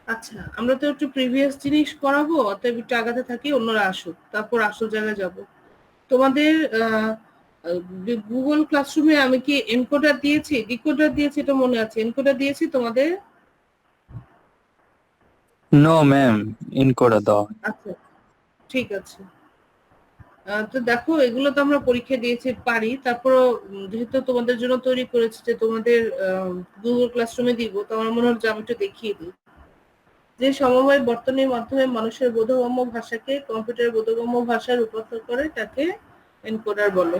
আচ্ছা, আমরা তো একটু প্রিভিয়াস জিনিস করাবো, অতএব একটু আগাতে থাকি, অন্যরা আসুক, তারপর আসল জায়গায় যাব। তোমাদের গুগল ক্লাসরুমে আমি কি এনকোডার দিয়েছি, ডিকোডার দিয়েছি, এটা মনে আছে? এনকোডার দিয়েছি তোমাদের? নো ম্যাম, ইনকোডার দেওয়া হয়নি। আচ্ছা, ঠিক আছে। তো দেখো, এগুলো তো আমরা পরীক্ষা দিয়েছি পারি, তারপরও যেহেতু তোমাদের জন্য তৈরি করেছি যে তোমাদের গুগল ক্লাসরুমে দিব, তো আমার মনে হচ্ছে আমি একটু দেখিয়ে দিই। যে সমবায় বর্তনীর মাধ্যমে মানুষের বোধগম্য ভাষাকে কম্পিউটারের বোধগম্য ভাষায় রূপান্তর করে তাকে এনকোডার বলে।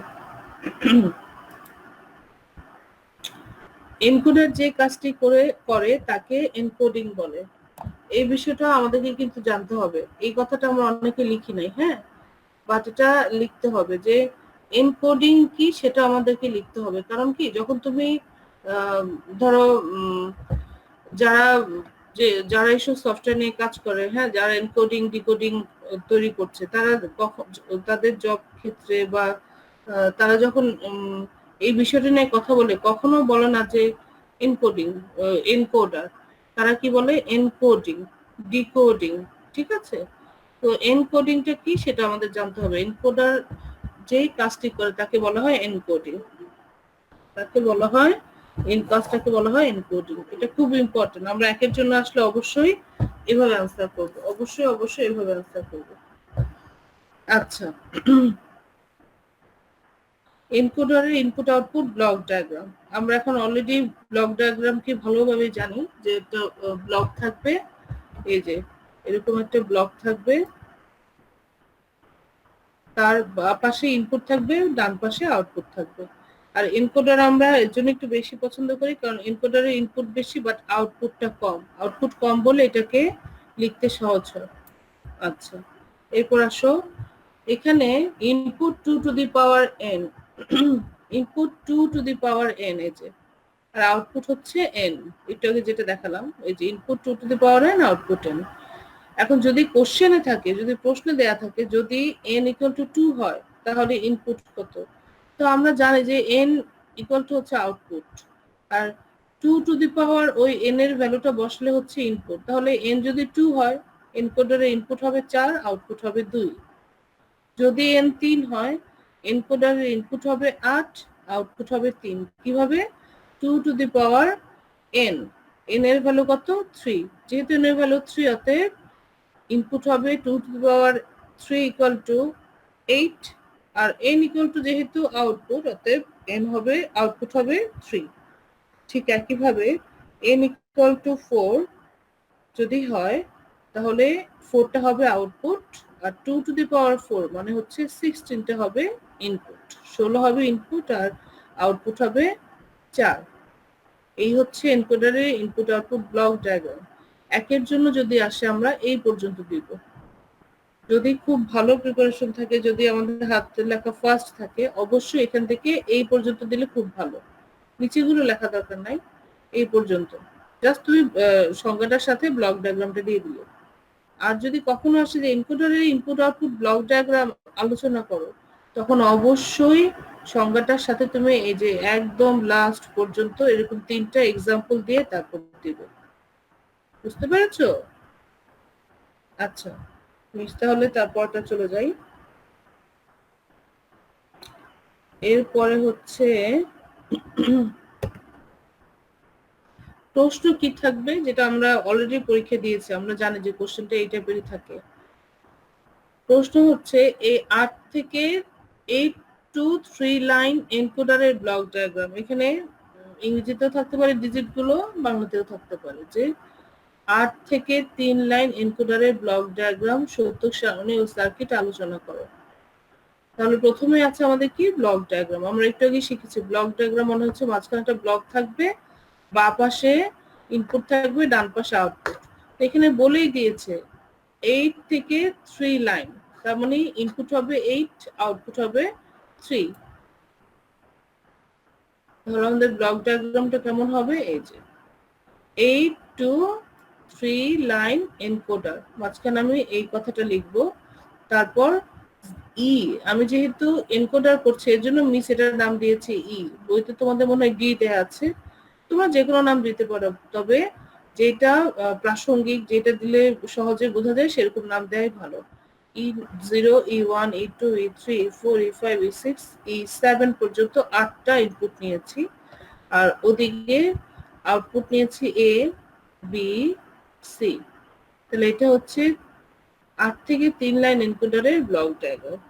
এনকোডার যে কাজটি করে তাকে এনকোডিং বলে। এই বিষয়টা আমাদেরকে কিন্তু জানতে হবে। এই কথাটা আমরা অনেকে লিখি নাই, হ্যাঁ, বাট এটা লিখতে হবে যে এনকোডিং কি, সেটা আমাদেরকে লিখতে হবে। কারণ কি, যখন তুমি ধরো যারা যারা এইসব সফটওয়্যার নিয়ে কাজ করে, হ্যাঁ, যারা এনকোডিং ডিকোডিং তৈরি করছে, তারা কখন তাদের জব ক্ষেত্রে বা তারা যখন এই বিষয়টা নিয়ে কথা বলে, কখনো বলে না যে এনকোডিং, এনকোডার। তারা কি বলে? Encoding, decoding. ঠিক আছে? তো এনকোডিংটা কি সেটা আমাদের জানতে হবে। এনকোডার যেই কাজটি করে তাকে বলা হয় এনকোডিং। তাকে বলা হয় কাজটাকে বলা হয় এনকোডিং। এটা খুব ইম্পর্টেন্ট। আমরা একের জন্য আসলে অবশ্যই এভাবে আনসার করব, অবশ্যই অবশ্যই এভাবে আনসার করব। আচ্ছা, এনকোডারের ইনপুট আউটপুট ব্লক ডায়াগ্রাম। আমরা এখন অলরেডি ব্লক ডায়াগ্রাম কি ভালোভাবে জানি, যে একটা ব্লক থাকবে, এই যে এরকম একটা ব্লক থাকবে, তার পাশে ইনপুট থাকবে, ডান পাশে আউটপুট থাকবে। আর এনকোডার আমরা এর জন্য একটু বেশি পছন্দ করি, কারণ এনকোডারের ইনপুট বেশি বাট আউটপুটটা কম। আউটপুট কম বলে এটাকে লিখতে সহজ হয়। আচ্ছা, এরপর আসো, এখানে input 2 to the power n, input 2 to the power n, এই যে, আর আউটপুট হচ্ছে n। একটু আগে যেটা দেখালাম, এই যে input 2 to the power n, output n। এখন যদি কোশ্চেনে থাকে, যদি প্রশ্নে দেয়া থাকে, যদি n ইকুয়াল টু 2 হয়, তাহলে ইনপুট কত? তো আমরা জানি যে n ইকুয়াল টু হচ্ছে আউটপুট, আর 2 টু দি পাওয়ার ওই n এর ভ্যালুটা বসলে হচ্ছে ইনপুট। তাহলে n যদি 2 হয়, এনকোডারের ইনপুট হবে 4, আউটপুট হবে 2। যদি n 3 হয়, এনকোডারের ইনপুট হবে 8, আউটপুট হবে 3। কিভাবে? 2 to the power n, n এর ভ্যালু কত? 3। যেহেতু n এর ভ্যালু 3, অতএব ইনপুট হবে 2 to the power 3 equal to 8, আর n ইকুয়াল টু যেহেতু আউটপুট, অতএব n হবে, আউটপুট হবে 3। ঠিক একইভাবে n ইকুয়াল টু 4 যদি হয়, তাহলে 4টা হবে আউটপুট, আর 2 টু দি পাওয়ার 4 মানে হচ্ছে 16টা হবে ইনপুট। 16 হবে ইনপুট, আর আউটপুট হবে 4। এই হচ্ছে এনকোডারের ইনপুট আউটপুট ব্লক ডায়াগ্রাম। একের জন্য যদি আসে, আমরা এই পর্যন্ত দিব। যদি খুব ভালো প্রিপারেশন থাকে, যদি আমাদের হাতের লেখা ফার্স্ট থাকে, অবশ্যই এখান থেকে এই পর্যন্ত দিলে খুব ভালো। নিচেগুলো লেখা দরকার নাই, এই পর্যন্ত জাস্ট তুমি সংজ্ঞাটার সাথে ব্লক ডায়াগ্রামটা দিয়ে দিলে। আর যদি কখনো আসে যে এনকোডারের ইনপুট আউটপুট ব্লক ডায়াগ্রাম আলোচনা করো, তখন অবশ্যই সংজ্ঞাটার সাথে তুমি এই যে একদম লাস্ট পর্যন্ত এরকম 3টা এক্সাম্পল দিয়ে তারপর দিবে। বুঝতে পেরেছো? আচ্ছা, তাহলে তারপরটা চলে যাই। এরপরে হচ্ছে প্রশ্ন কি থাকবে, যেটা আমরা অলরেডি পরীক্ষা দিয়েছি, আমরা জানি যে কোশ্চেনটা এই টাইপেরই থাকে। প্রশ্ন হচ্ছে এই 8 থেকে 8 টু 3 লাইন এনকোডারের ব্লক ডায়াগ্রাম। এখানে ইংরেজিতেও থাকতে পারে ডিজিট গুলো, বাংলাতেও থাকতে পারে, যে 8 থেকে 3 লাইন এনকোডারের ব্লক ডায়াগ্রাম, সত্য সারণী ও সার্কিট আলোচনা করো। তাহলে প্রথমে আছে আমাদের কি? Block diagram. আমরা একটু আগে শিখেছি ব্লক ডায়াগ্রাম মানে হচ্ছে মাঝখানে একটা ব্লক থাকবে, বা পাশে ইনপুট থাকবে, ডান পাশে আউটপুট। এখানে বলেই দিয়েছে 8 থেকে 3 লাইন, তার মানে ইনপুট হবে 8, আউটপুট হবে 3। তাহলে আমাদের ব্লক ডায়াগ্রামটা কেমন হবে? এই যে 8 টু 3 লাইন এনকোডার, মাঝখানে আমি এই কথাটা লিখবো। তারপর ই, আমি যেহেতু এনকোডার করছি এর জন্য মিস এটার নাম দিয়েছি ই। বইতে তোমাদের মনে হয় ডি দেয়া আছে, তোমরা যে কোনো নাম দিতে পারো, তবে যেটা প্রাসঙ্গিক, যেটা দিলে সহজে বোঝা যায় সেরকম নাম দেওয়াই ভালো। E0, E1, E2, E3, E4, E5, E6, E7 পর্যন্ত 8টা ইনপুট নিয়েছি, আর ওদিকে আউটপুট নিয়েছি A, B, C। তাহলে এটা হচ্ছে 8 থেকে 3 লাইন এনকোডারের ব্লক ডায়াগ্রাম।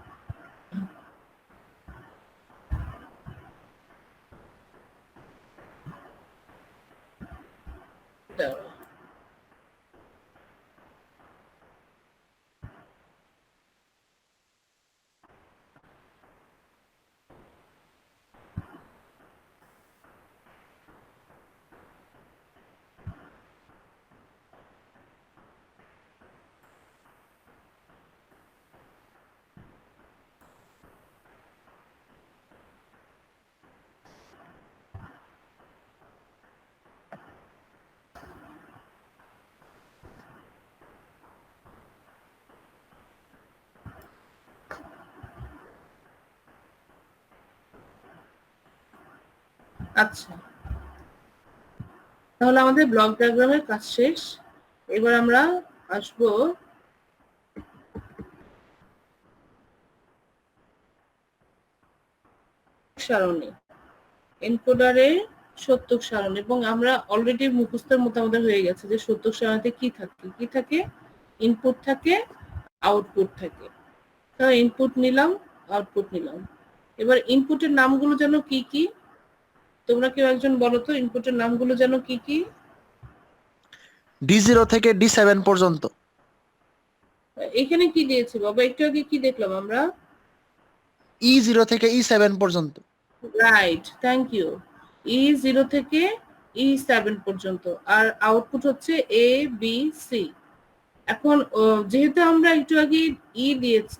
আচ্ছা, তাহলে আমাদের ব্লক ডায়াগ্রামের কাজ শেষ। এবার আমরা আসবো সারণী, এনকোডারে সত্যক সারণী। এবং আমরা অলরেডি মুখস্থের মতো আমাদের হয়ে গেছে যে সত্যক সারণীতে কি থাকে, কি থাকে, ইনপুট থাকে, আউটপুট থাকে। তাহলে ইনপুট নিলাম, আউটপুট নিলাম। এবার ইনপুটের নামগুলো যেন কি কি, তোমরা কেউ একজন বলো তো ইনপুটের নামগুলো যেন কি কি? D0 থেকে D7 পর্যন্ত। এখানে কি দিয়েছি বাবা? একটু আগে কি দেখলাম আমরা? E0 থেকে E7 পর্যন্ত। Right, thank you. E0 থেকে E7 পর্যন্ত, আর আউটপুট হচ্ছে A, B, C। এখন যেহেতু আমরা একটু আগে ই দিয়েছি,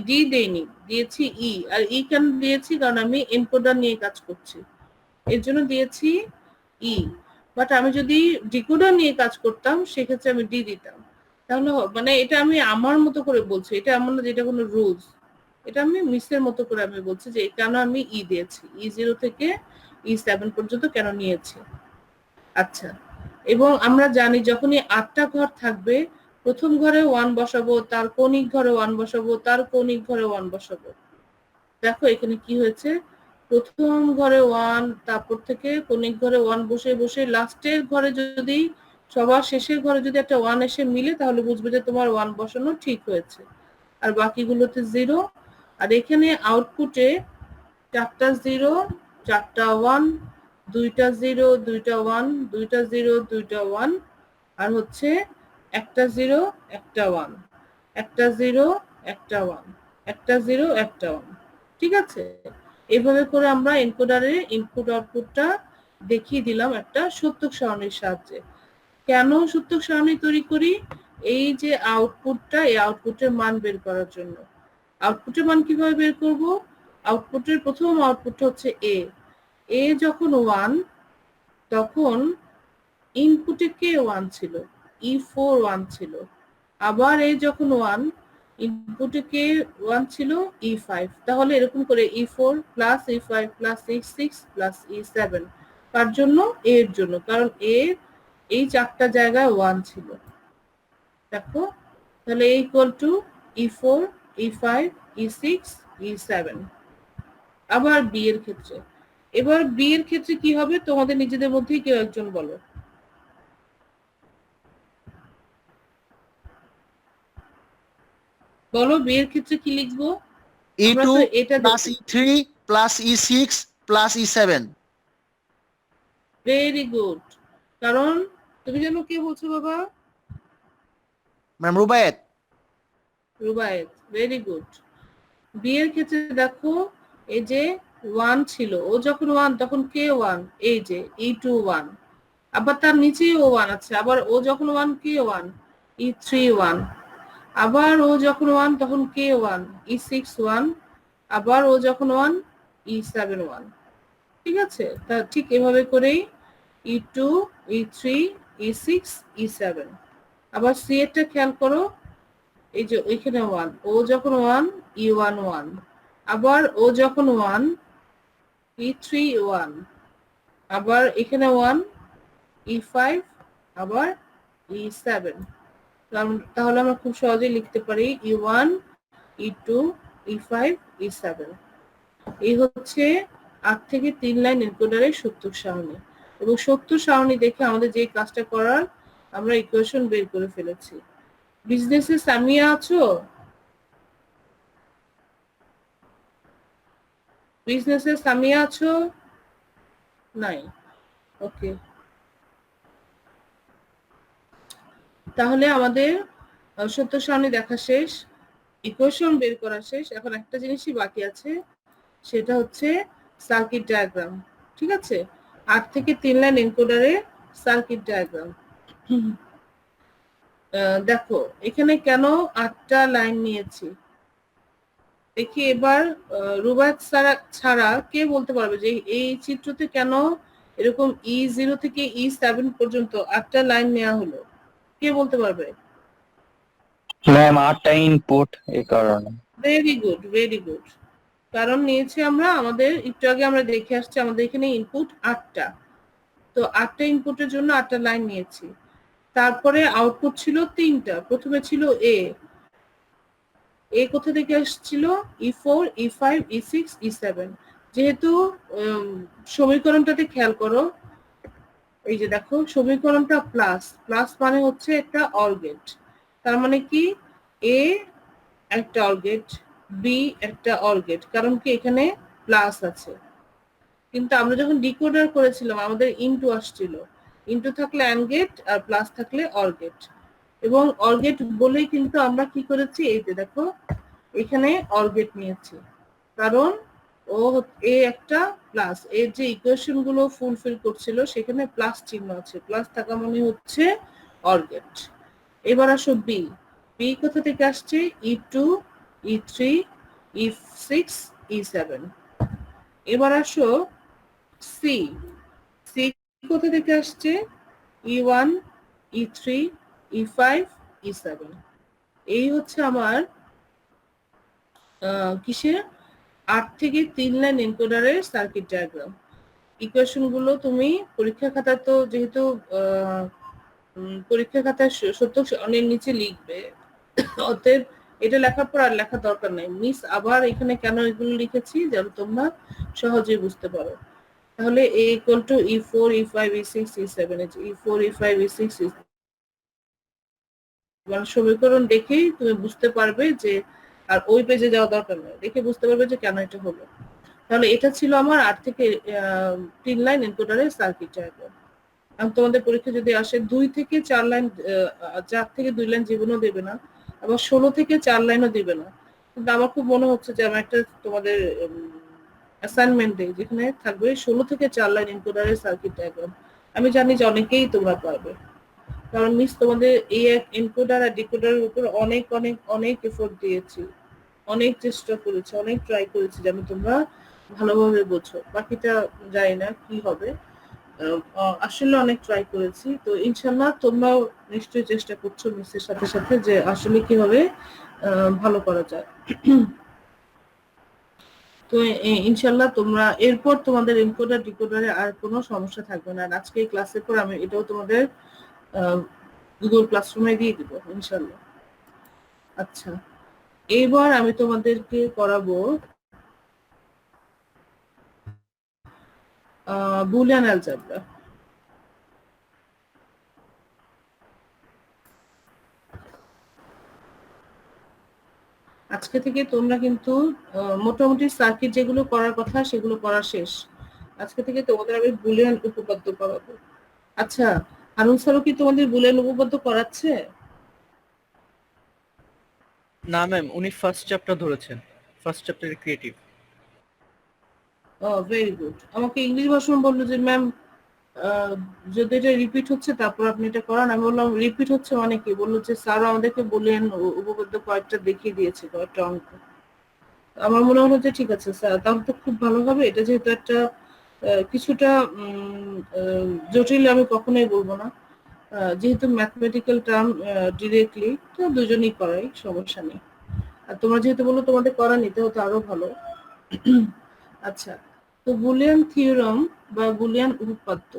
ডি দেইনি, দিয়েছি ই। আর ই কেন দিয়েছি? কারণ আমি এনকোডার নিয়ে কাজ করছি, এর জন্য দিয়েছি ই। বাট আমি যদি ডিকোডার নিয়ে কাজ করতাম সেক্ষেত্রে আমি ডি দিতাম। তাহলে মানে এটা আমি আমার মতো করে বলছি, এটা এমন না যেটা কোনো রুলস, এটা আমি মিসের মতো করে আমি বলছি যে কেন আমি ই দিয়েছি, E0 থেকে E7 পর্যন্ত কেন নিয়েছি। আচ্ছা, এবং আমরা জানি যখনই 8টা ঘর থাকবে, প্রথম ঘরে 1 বসাবো, তার কৌণিক ঘরে 1 বসাবো, তার কৌণিক ঘরে 1 বসাবো। দেখো এখানে কি হয়েছে, প্রথম ঘরে 1, তারপর থেকে কৌণিক ঘরে 1 বসে বসে লাস্টের ঘরে যদি, সবার শেষের ঘরে যদি একটা 1 এসে মিলে, তাহলে বুঝবে যে তোমার 1 বসানো ঠিক হয়েছে, আর বাকিগুলোতে 0। আর এখানে আউটপুটে 4টা 0, 4টা 1, 2টা 0, 2টা 1, 2টা 0, 2টা 1, আর হচ্ছে একটা 0, একটা 1, একটা 0, একটা 1, একটা 0, একটা 1। ঠিক আছে, এইভাবে করে আমরা এনকোডারের ইনপুট আউটপুটটা দেখিয়ে দিলাম একটা সত্যক সারণীর সাহায্যে। কেন সত্যক সারণী তৈরি করি? এই যে আউটপুটটা, এই আউটপুটের মান বের করার জন্য। আউটপুটের মান কিভাবে বের করব? আউটপুটের প্রথম আউটপুট হচ্ছে এ। এ যখন 1, তখন ইনপুটে কে 1 ছিল, E4 1 ছিল। আবার এ যখন 1, ইনপুটে কে 1 ছিল, E5। তাহলে এরকম করে E4 plus E5 plus E6 plus E7। কার জন্য? এর জন্য, কারণ এ এই 4টা জায়গায় 1 ছিল। দেখো, তাহলে equal to E4, E5, E6, E7। আবার বি এর ক্ষেত্রে, এবার বি এর ক্ষেত্রে কি হবে তোমাদের নিজেদের মধ্যেই কেউ একজন বলো। বলো বি এর ক্ষেত্রে কি লিখবো? আমরা E2 তো এটা প্লাস দেখি। E3 plus E6 plus E7। Very good. কারণ তুমি যেন কে বলছো বাবা? Ma'am Rubayet. Rubayet, very good. B এর ক্ষেত্রে দেখো, এই যে 1 ছিল, ও যখন 1 তখন কে 1, এই যে E2 1। আবার তার নিচেই ও 1 আছে, আবার ও যখন 1 কে 1, E3 1। আবার ও যখন 1 তখন কে 1, E6 1। আবার ও যখন 1, E7 1। ঠিক আছে, তা ঠিক এভাবে করেই E2, E3, E6, E7। আবার সি এরটা খেয়াল করো, এই যে ওইখানে 1, ও যখন 1, E1 1। আবার ও যখন 1, E3 1। আবার এখানে 1, E5, আবার E7। তাহলে আমরা খুব সহজেই লিখতে পারি E1, E2, E5, E7। এই হচ্ছে 8 থেকে 3 লাইন এনকোডারের সত্য সারণী। এবং সত্য সারণী দেখে আমাদের যে কাজটা করার, আমরা ইকুয়েশন বের করে ফেলেছি। বিজনেসে সামিয়া আছো? বিজনেসে সামিয়া আছো? নাই। ওকে, তাহলে আমাদের সত্য সারণী দেখা শেষ, ইকুয়েশন বের করা শেষ। এখন একটা জিনিসই বাকি আছে, সেটা হচ্ছে সার্কিট ডায়াগ্রাম। ঠিক আছে, 8 থেকে 3 লাইন এনকোডারে সার্কিট ডায়াগ্রাম। দেখো এখানে কেন 8টা লাইন নিয়েছি দেখি এবার। রুবাত ছাড়া কে বলতে পারবে যে এই চিত্রতে কেন এরকম E0 থেকে E7 পর্যন্ত 8টা লাইন নেওয়া হলো? কে বলতে পারবে? ম্যাম 8টা ইনপুট এই কারণে। Very good, very good. কারণ নিয়েছি আমরা, আমাদের একটু আগে আমরা দেখে আসছি আমাদের এখানে ইনপুট 8টা। তো 8টা ইনপুটের জন্য 8টা লাইন নিয়েছি। তারপরে আউটপুট ছিল 3টা। প্রথমে ছিল এ কোথা থেকে আসছিল? E4, E5, E6, E7। যেহেতু সমীকরণটাতে খেয়াল করো, এই যে দেখো সমীকরণটা প্লাস, প্লাস মানে হচ্ছে একটা অর গেট। তার মানে কি এ একটা অর গেট, বি একটা অর গেট, কারণ কি এখানে প্লাস আছে। কিন্তু আমরা যখন ডিকোডার করেছিলাম আমাদের ইনটু আসছিল, ইনটু থাকলে অ্যান্ড গেট আর প্লাস থাকলে অর গেট। এবং অর গেট বলেই কিন্তু আমরা কি করেছি, এই যে দেখো এখানে অর গেট নিয়েছি, কারণ ও এ একটা প্লাস, এর যে ইকুয়েশন গুলো ফুলফিল করছিল সেখানে প্লাস চিহ্ন আছে, প্লাস থাকা মানে হচ্ছে অর গেট। এবার আসো বি। বি কোথা থেকে আসছে? E2, E3, E6, E7। এবার আসো সি। সি কোথা থেকে আসছে? E1, E3, E5, E7। এই হচ্ছে আমার কিসের 8 থেকে 3 লাইন এনকোডারের সার্কিট ডায়াগ্রাম। ইকুয়েশন গুলো তুমি পরীক্ষা খাতা, তো যেহেতু পরীক্ষা খাতায় সত্য অনেক নিচে লিখবে, অতএব এটা লেখার পর আর লেখা দরকার নাই। মিস আবার এখানে কেন এগুলো লিখেছি যেন তোমরা সহজেই বুঝতে পারো। তাহলে A equal to E4, E5, E6, E7, E4, E5, E6, E7 মানে সমীকরণ দেখেই তুমি বুঝতে পারবে যে, আর ওই পেজে যাওয়া দরকার নেই, দেখে বুঝতে পারবে যে কেন এটা হলো। তাহলে এটা ছিল আমার 8 থেকে 3 লাইন এনকোডারের সার্কিট ডায়াগ্রাম। এখন তোমাদের পরীক্ষা যদি আসে 2 থেকে 4 লাইন, 4 থেকে 2 লাইন জীবনও দেবে না, আবার 16 থেকে 4 লাইনও দিবে না। কিন্তু আমার খুব মনে হচ্ছে যে আমি একটা তোমাদের অ্যাসাইনমেন্ট দেই যেখানে থাকবে 16 থেকে 4 লাইন এনকোডারের সার্কিট ডায়াগ্রাম। আমি জানি যে অনেকেই তোমরা পারবে, কারণ মিস তোমাদের এই এক এনকোডার আর ডিকোডারের উপর অনেক অনেক অনেক এফোর্ট দিয়েছি, অনেক চেষ্টা করেছি, অনেক ট্রাই করেছি যেন তোমরা ভালোভাবে বোঝো। বাকিটা জানি না কি হবে, আসলে অনেক ট্রাই করেছি। তো ইনশাল্লাহ তোমরাও নিশ্চয়ই চেষ্টা করছো মিসের সাথে সাথে যে আসলে কিভাবে ভালো করা যায়। তো ইনশাল্লাহ তোমরা এরপর তোমাদের এনকোডার ডিকোডারে আর কোনো সমস্যা থাকবে না। আর আজকে এই ক্লাসের পর আমি এটাও তোমাদের গুগল ক্লাসরুমে দিয়ে দিব ইনশাল্লাহ। আচ্ছা, এইবার আমি তোমাদেরকে করাবো বুলিয়ান অ্যালজেব্রা। আজকে থেকে তোমরা কিন্তু মোটামুটি সার্কিট যেগুলো করার কথা সেগুলো করা শেষ। আজকে থেকে তোমাদের আমি বুলিয়ান উপপাদ্য করাবো। আচ্ছা, আরুন স্যারও কি তোমাদের বুলিয়ান উপপাদ্য করাচ্ছে? না ম্যাম, উনি ফার্স্ট চ্যাপ্টার ধরেছেন, ফার্স্ট চ্যাপ্টারে ক্রিয়েটিভ। ও ভেরি গুড। আমাকে ইংলিশ ভার্সন বললো যে ম্যাম যদি এটা রিপিট হচ্ছে তারপর আপনি এটা করান। আমি বললাম রিপিট হচ্ছে মানে কি? বললো যে স্যার আমাদেরকে বুলিয়ান উপপাদ্য কয়েকটা দেখিয়ে দিয়েছে, কয়েকটা অঙ্ক। আমার মনে হলো যে ঠিক আছে স্যার, তাহলে তো খুব ভালো হবে। এটা যেহেতু একটা কিছুটা জটিল, আমি কখনোই বলবো না, যেহেতু ম্যাথমেটিক্যাল টার্ম ডিরেক্টলি, তো দুজনেই করাই, সমস্যা নেই। আর তোমরা যেহেতু বললো তোমাদের করা নিতে হতো আরো ভালো। আচ্ছা, তো বুলিয়ান থিওরাম বা বুলিয়ান উপপাদ্য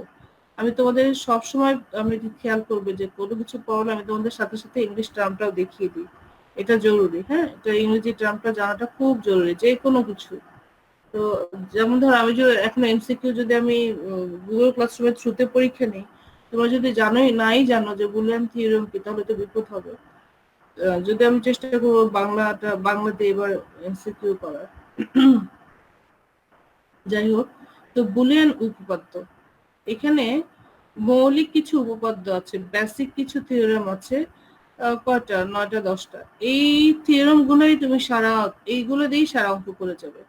আমি তোমাদের সবসময় আমি খেয়াল করবে যে কোনো কিছু পড়লে আমি তোমাদের সাথে সাথে ইংলিশ টার্মটাও দেখিয়ে দিই। এটা জরুরি, হ্যাঁ, এটা ইংরেজি টার্মটা জানাটা খুব জরুরি যে কোনো কিছু। তো যেমন ধর আমি যে এখন এমসিকিউ যদি আমি গুগল ক্লাসরুমের থ্রুতে পরীক্ষা নিই, তোমরা যদি নাই জানো যে বুলিয়ান থিওরেম কি, তাহলে তো বিপদ হবে। যদি আমি চেষ্টা করবো বাংলাতে এবার এমসিকিউ করার। যাই হোক, তো বুলিয়ান উপপাদ্য, এখানে মৌলিক কিছু উপপাদ্য আছে, বেসিক কিছু থিওরেম আছে, কয়টা 9টা 10টা। এই থিওরেম গুলোই তুমি এইগুলো দিয়েই সারা অঙ্ক করে যাবে,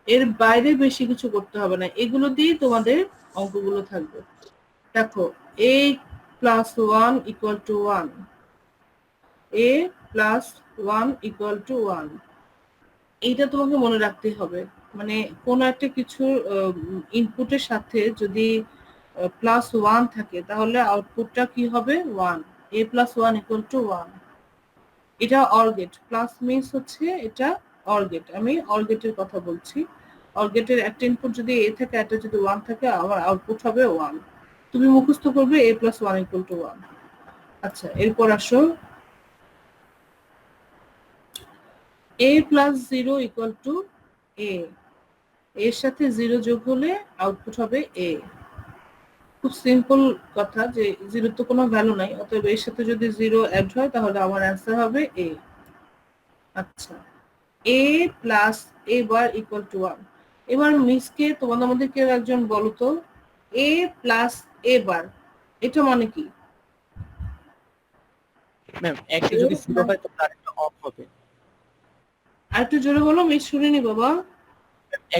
এর বাইরে বেশি কিছু করতে হবে না, এগুলো দিয়েই তোমাদের অঙ্কগুলো থাকবে। দেখো, a plus 1 equal to 1, a plus 1 equal to 1, এইটা তোমাকে মনে রাখতে হবে। মানে কোন একটা কিছুর ইনপুটের সাথে যদি +1 থাকে তাহলে আউটপুটটা কি হবে? 1। a plus 1 equal to 1, এটা অর গেট। প্লাস মিন্স হচ্ছে এটা অর গেট, আমি অর গেটের কথা বলছি। অর গেটের একটা ইনপুট যদি a থাকে, একটা যদি 1 থাকে, আমার আউটপুট হবে 1। তুমি মুখস্থ করবে a plus 1 equal to 1। আচ্ছা, এরপর আসো, a plus 0 equal to a, এর সাথে 0 যোগ হলে আউটপুট হবে a। খুব সিম্পল কথা যে 0 তো কোনো ভ্যালু নাই, অতএব এর সাথে যদি 0 অ্যাড হয় তাহলে আমার অ্যান্সার হবে a। আচ্ছা, a plus a bar equal to 1। এবার মিসকে তোমাদের মধ্যে কেউ একজন বলো তো, a প্লাস a বার এটা মানে কি? ম্যাম একটা যদি 0 হয় তাহলে আরেকটা অন হবে। আর একটু জোরে বলো, মিস শুনিনি বাবা।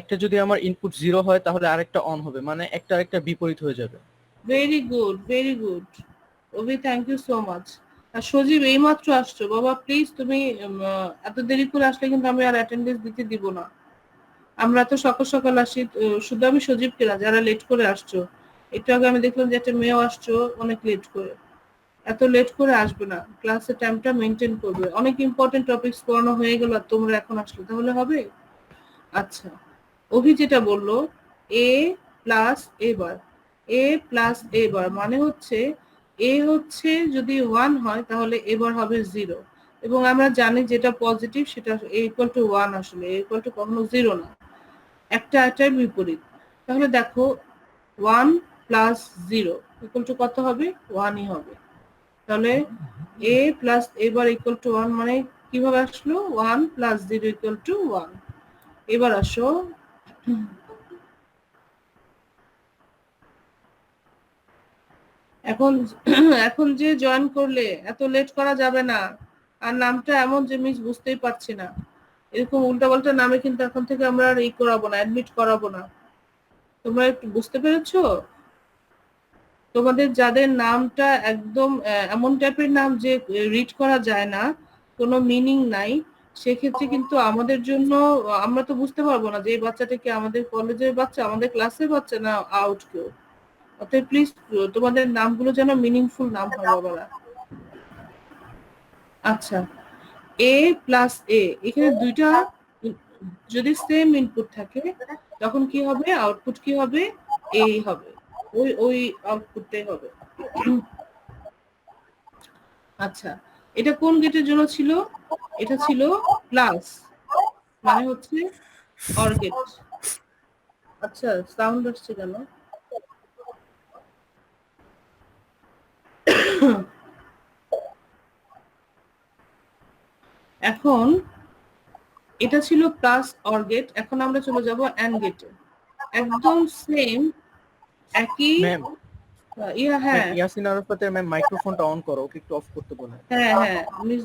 একটা যদি আমার ইনপুট 0 হয় তাহলে আরেকটা অন হবে, মানে একটা আরেকটা বিপরীত হয়ে যাবে। Very good, very good Abhi, thank you so much. আর সজীব এইমাত্র আসছো বাবা, প্লিজ তুমি এত দেরি করে আসলে কিন্তু আমি আর অ্যাটেন্ডেন্স দিতে দিব না। আমরা তো সকাল সকাল আসি, শুধু আমি সজীবকে না, যারা লেট করে আসছো। একটু আগে আমি দেখলাম যে একটা মেয়েও আসছো অনেক লেট করে। এত লেট করে আসবে না, ক্লাসের টাইমটা মেনটেন করবে। অনেক ইম্পর্টেন্ট টপিকস পড়ানো হয়ে গেল আর তোমরা এখন আসলে তাহলে হবে? আচ্ছা, অভি যেটা বললো a plus a bar, a plus a বার মানে হচ্ছে a হচ্ছে যদি 1 হয় তাহলে a বার হবে 0, এবং আমরা জানি যেটা পজিটিভ সেটা a ইকুয়াল টু 1, আসলে a ইকুয়াল টু কখনো 0 না, একটা এটার বিপরীত। তাহলে দেখো 1 প্লাস 0 ইকুয়াল টু কত হবে? 1ই হবে। তাহলে a plus a bar equal to 1 মানে কিভাবে আসলো? 1 প্লাস 0 ইকুয়াল টু 1। এবার আসো, এখন এখন যে জয়েন করলে এত লেট করা যাবে না। আর নামটা এমন যে মিস বুঝতেই পারছি না, এরকম উল্টাপাল্টা নামে কিন্তু এখন থেকে আমরা আর করাবো না, অ্যাডমিট করাবো না। তোমরা একটু বুঝতে পেরেছো? তোমাদের যাদের নামটা একদম এমন টাইপের নাম যে রিড করা যায় না, কোনো মিনিং নাই, সেক্ষেত্রে কিন্তু আমাদের জন্য আমরা তো বুঝতে পারবো না যে এই বাচ্চাটা কি আমাদের কলেজের বাচ্চা, আমাদের ক্লাসের বাচ্চা, না আউট কেউ। অতএব প্লিজ তোমাদের নামগুলো যেন মিনিংফুল নাম হয় বাবারা। আচ্ছা, a প্লাস a, এখানে দুইটা যদি সেম ইনপুট থাকে তখন কি হবে? আউটপুট কি হবে? a হবে, ওই আউটপুটটাই হবে। আচ্ছা, এটা কোন গেটের জন্য ছিল? এটা ছিল প্লাস, মানে হচ্ছে অর গেট। আচ্ছা, সাউন্ড আসছে কেন? এখন এটা ছিল প্লাস অর গেট, এখন আমরা চলে যাব অ্যান্ড গেটে। একদম সেম একই ম্যাম হ্যাঁ ইয়াসিন আরাফাতের ম্যাম মাইক্রোফোনটা অন করো, ওকে একটু অফ করতে বলেন। হ্যাঁ হ্যাঁ মিস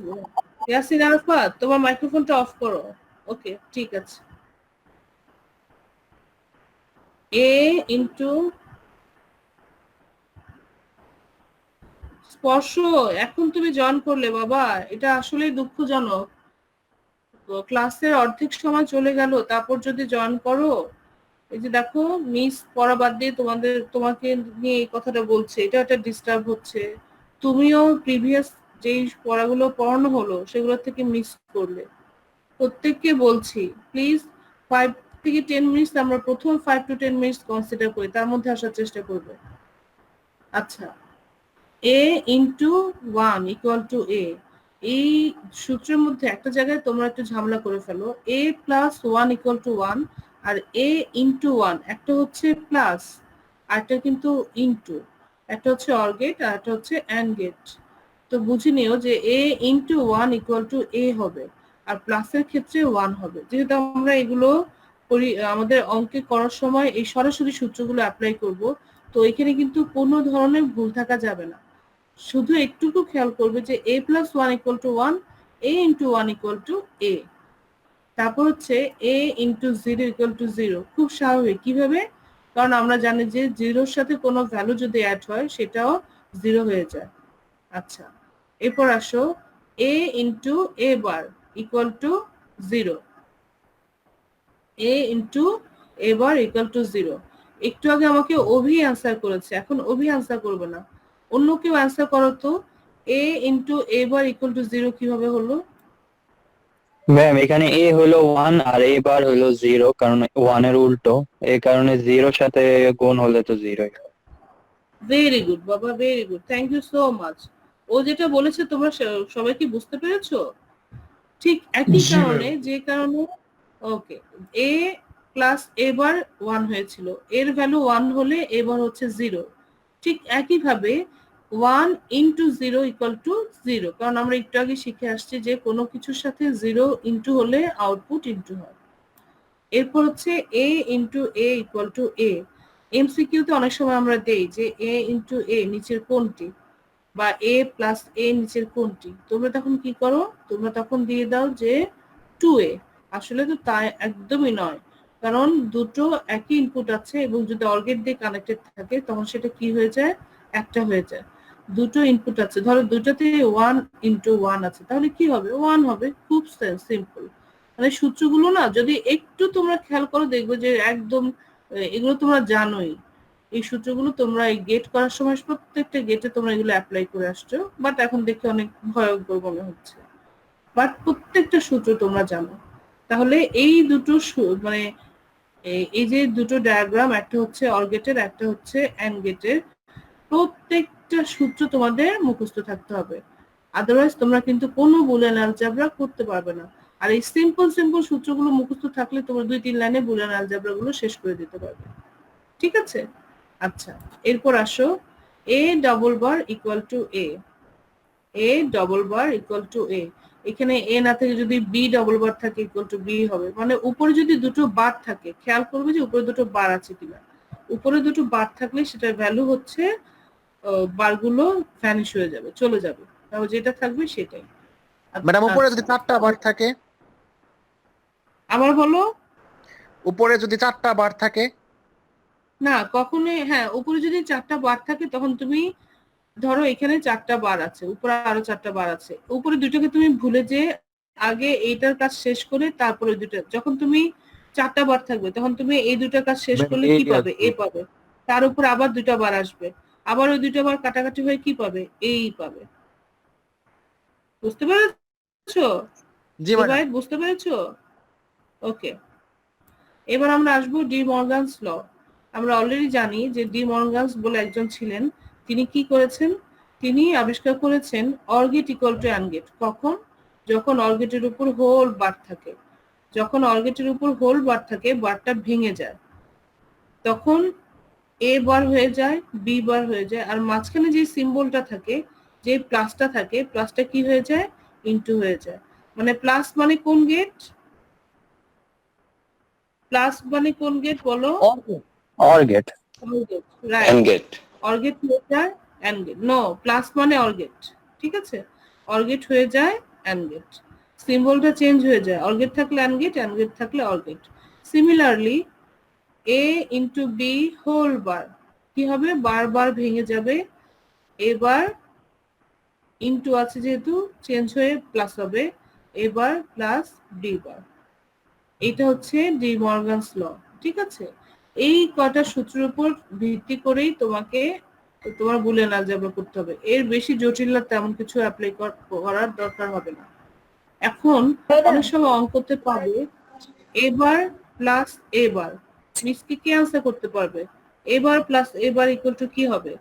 ইয়াসিন আরাফাত, তোমার মাইক্রোফোনটা অফ করো। ওকে, ঠিক আছে। a ইন্টু স্পর্শ, এখন তুমি জয়েন করলে বাবা, এটা আসলেই দুঃখজনক। ক্লাসের অর্ধেক সময় চলে গেল, তারপর যদি জয়েন করো। এই যে দেখো, মিস পড়া বাদ দিয়ে তোমাকে নিয়ে এই কথাটা বলছে, এটা একটা ডিস্টার্ব হচ্ছে। তুমিও প্রিভিয়াস যেই পড়াগুলো পড়ানো হলো সেগুলো থেকে মিস করলে। প্রত্যেককে বলছি প্লিজ 5 থেকে 10 মিনিটস, আমরা প্রথম 5 to 10 মিনিটস কনসিডার করি, তার মধ্যে আসার চেষ্টা করবে। আচ্ছা, a into 1 equal two a, এই সূত্রের মধ্যে একটা জায়গায় তোমরা একটু ঝামেলা করে ফেলো। a প্লাস 1 ইকুয়াল টু 1 আর a ইন্টু 1, একটা হচ্ছে প্লাস আর একটা কিন্তু ইন্টু, একটা হচ্ছে অর গেট আর একটা হচ্ছে অ্যান্ড গেট। তো বুঝে নিও যে a into 1 equal two a হবে, আর প্লাসের ক্ষেত্রে 1 হবে। যেহেতু আমরা এগুলো আমাদের অঙ্কে করার সময় এই সরাসরি সূত্রগুলো অ্যাপ্লাই করব, তো এখানে কিন্তু কোনো ধরনের ভুল থাকা যাবে না। শুধু একটুকু খেয়াল করবে যে a plus 1 equal to 1, a into 1 equal two a, তারপর হচ্ছে a ইন্টু 0 ইকুয়াল টু 0। খুব স্বাভাবিক। কিভাবে? কারণ আমরা জানি যে জিরোর সাথে কোনো ভ্যালু যদি অ্যাড হয় সেটাও 0 হয়ে যায়। আচ্ছা, এরপর আসো a into a bar equal two 0, a into a bar equal two 0। একটু আগে আমাকে অভি অ্যান্সার করেছে, এখন অভি অ্যান্সার করবে না, অন্য কেউ অ্যান্সার করো তো। a into a bar equal two 0 কিভাবে হলো? ম্যাম এখানে এ হলো 1 আর এ বার হলো 0, কারণ 1 এর উল্টো, এই কারণে 0 সাথে গুণ হলে তো 0। ভেরি গুড বাবা, very good, thank you so much. ও যেটা বলেছে তোমরা সবাই কি বুঝতে পেরেছো? ঠিক একই জি কারণে, ম্যাম। যে কারণে ওকে a প্লাস a বার 1 হয়েছিল, এর ভ্যালু 1 হলে a বার হচ্ছে 0। ঠিক একইভাবে 1 ইন্টু 0 ইকুয়াল টু 0, কারণ আমরা একটু আগে শিখে আসছি যে কোনো কিছুর সাথে 0 ইন্টু হলে আউটপুট ইন্টু হয়। এরপর হচ্ছে a into a equal to a। এমসিকিউতে অনেক সময় আমরা দেই যে a ইন্টু a নিচের কোনটি, বা a প্লাস a নিচের কোনটি। তোমরা তখন কি করো? তোমরা তখন দিয়ে দাও যে 2a। আসলে তো তাই একদমই নয়, কারণ দুটো একই ইনপুট আছে এবং যদি অর গেট দিয়ে কানেক্টেড থাকে তখন সেটা কি হয়ে যায়? একটা হয়ে যায়। দুটো ইনপুট আছে, ধরো দুটোতে 1 ইন্টু 1 আছে, তাহলে কি হবে? 1 হবে। খুব সিম্পল। মানে সূত্রগুলো না যদি একটু তোমরা খেয়াল করো দেখবে যে একদম এগুলো তোমরা জানোই। এই সূত্রগুলো তোমরা এই গেট করার সময় প্রত্যেকটা গেটে তোমরা এগুলো অ্যাপ্লাই করে আসছো, বাট এখন দেখে অনেক ভয়ঙ্কর মনে হচ্ছে, বাট প্রত্যেকটা সূত্র তোমরা জানো। তাহলে এই দুটো মানে এই যে দুটো ডায়াগ্রাম, একটা হচ্ছে অর গেটের, একটা হচ্ছে অ্যান্ড গেটের, প্রত্যেকটা সূত্র তোমাদের মুখস্থ থাকতে হবে, আদারওয়াইজ তোমরা কিন্তু কোনো বুলিয়ান অ্যালজেব্রা করতে পারবে না। আর এই সিম্পল সিম্পল সূত্রগুলো মুখস্থ থাকলে তোমরা 2-3 লাইনে বুলিয়ান অ্যালজেব্রা গুলো শেষ করে দিতে পারবে। ঠিক আছে? আচ্ছা, এরপর আসো a double bar equal two a double bar equal two a। এখানে a না থেকে যদি b ডবল বার থাকে ইকুয়াল টু b হবে। মানে উপরে যদি দুটো বার থাকে, খেয়াল করবে যে উপরে দুটো বার আছে কিনা। উপরে দুটো বার থাকলে সেটার ভ্যালু হচ্ছে বারগুলো ভ্যানিশ হয়ে যাবে, চলে যাবে, তাহলে যেটা থাকবে সেটাই। ম্যাডাম উপরে যদি আচ্ছা, 4টা বার থাকে, আবার বলো। উপরে যদি 4টা বার থাকে, না কখনোই, হ্যাঁ উপরে যদি 4টা বার থাকে তখন তুমি ধরো এখানে 4টা বার আছে, উপরে আরো 4টা বার আছে, উপরে দুটোকে তুমি ভুলে যে আগে এইটার কাজ শেষ করে তারপরে দুটো, যখন তুমি 4টা বার থাকবে তখন তুমি এই দুটার কাজ শেষ ম্যাম করলে এই কি পাবে? আসবে। এ পাবে। তার উপর আবার 2টা বার আসবে, আবার ওই 2টা বার কাটাকাটি হয়ে কি পাবে? এই পাবে। বুঝতে পেরেছো? জি ম্যাডাম। জুবাইর বুঝতে পেরেছো? ওকে, এবার আমরা আসবো ডি মর্গানস ল। আমরা অলরেডি জানি যে ডি মর্গানস বলে একজন ছিলেন, তিনি কি করেছেন? তিনি আবিষ্কার করেছেন or gate equal to and gate. কখন? যখন অর গেটের উপর হোল বার থাকে। যখন অর গেটের উপর হোল বার থাকে, বারটা ভেঙে যায়, তখন এ বার হয়ে যায়, বি বার হয়ে যায়, আর মাঝখানে যে সিম্বলটা থাকে, যে প্লাসটা থাকে, প্লাসটা কি হয়ে যায়? ইনটু হয়ে যায়। মানে প্লাস মানে কোন গেট? প্লাস মানে কোন গেট বলো? Or gate. Or gate, right. And gate. Or gate হয়ে যায় অ্যান্ড গেট। নো, প্লাস মানে অর গেট। ঠিক আছে? অর গেট হয়ে যায় অ্যান্ড গেট, সিম্বলটা চেঞ্জ হয়ে যায়। অর গেট থাকলে অ্যান্ড গেট থাকলে or gate. Similarly A into B whole bar কি হবে? বারবার ভেঙে যাবে, এবার ইন্টু আছে যেহেতু চেঞ্জ হয়ে প্লাস হবে, এবার প্লাস বি বার। এটা হচ্ছে ডি মর্গানস ল। ঠিক আছে? এই কটা সূত্রের উপর ভিত্তি করেই তোমাকে তোমার বুলিয়ান অ্যালজেব্রা করতে হবে, এর বেশি জটিল তেমন কিছু অ্যাপ্লাই করার দরকার হবে না। এখন অনেক সময় অঙ্কতে পাবে এবার প্লাস এবার, মিসকে কি আনসার করতে পারবে? এবার প্লাস এবার ইকুয়াল টু কি হবে?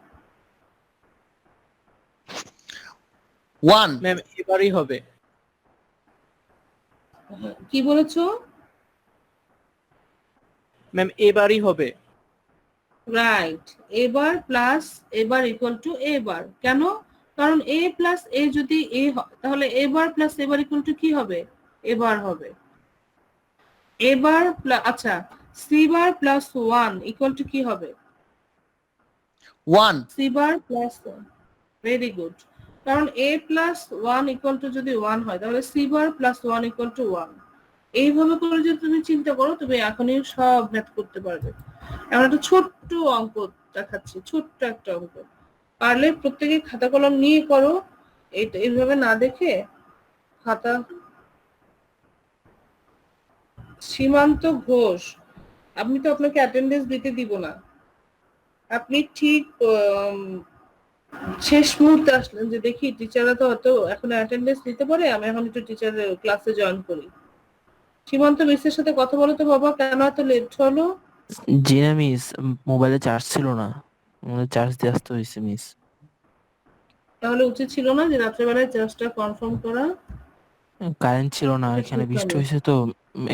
1 ম্যাম এবারই হবে। কি বলেছো? ম্যাম এবারই হবে। রাইট, এবার প্লাস এবার ইকুয়াল টু এবার। কেন? কারণ এ প্লাস এ যদি এ হয় তাহলে এবার প্লাস এবার ইকুয়াল টু কি হবে? এবার হবে। এবার আচ্ছা, C bar plus 1 equal to কি হবে? 1 C bar plus 1। Very good. কারণ এ প্লাস 1 ইকুয়াল টু যদি 1 হয় তাহলে C bar plus 1 equal to 1। এইভাবে করে যদি তুমি চিন্তা করো তুমি এখনই সব ম্যাথ করতে পারবে। এমন একটা ছোট্ট অঙ্ক দেখাচ্ছি, ছোট্ট একটা অঙ্ক। পারলে প্রত্যেকে খাতা কলম নিয়ে করো, এইভাবে না দেখে। খাতা, সীমান্ত ঘোষ, আমি তো আপনাকে অ্যাটেন্ডেন্স দিতে দিব না। আপনি ঠিক শেষ মুহূর্তে আসলেন যে দেখি টিচাররা তো হয়তো এখন অ্যাটেন্ডেন্স নিতে পারে, আমি এখন একটু টিচারের ক্লাসে জয়েন করি। সীমান্ত মিসের সাথে কথা বলো তো বাবা, কেন এত লেট হলো? জি না মিস, মোবাইলে চার্জ ছিল না, চার্জ দিয়ে আসতে হয়েছে মিস। তাহলে উচিত ছিল না যে রাত্রেবেলায় চার্জটা কনফার্ম করা? কারেন্ট ছিল না, এটা এখানে ঠিক বৃষ্টি হলো। হয়েছে তো,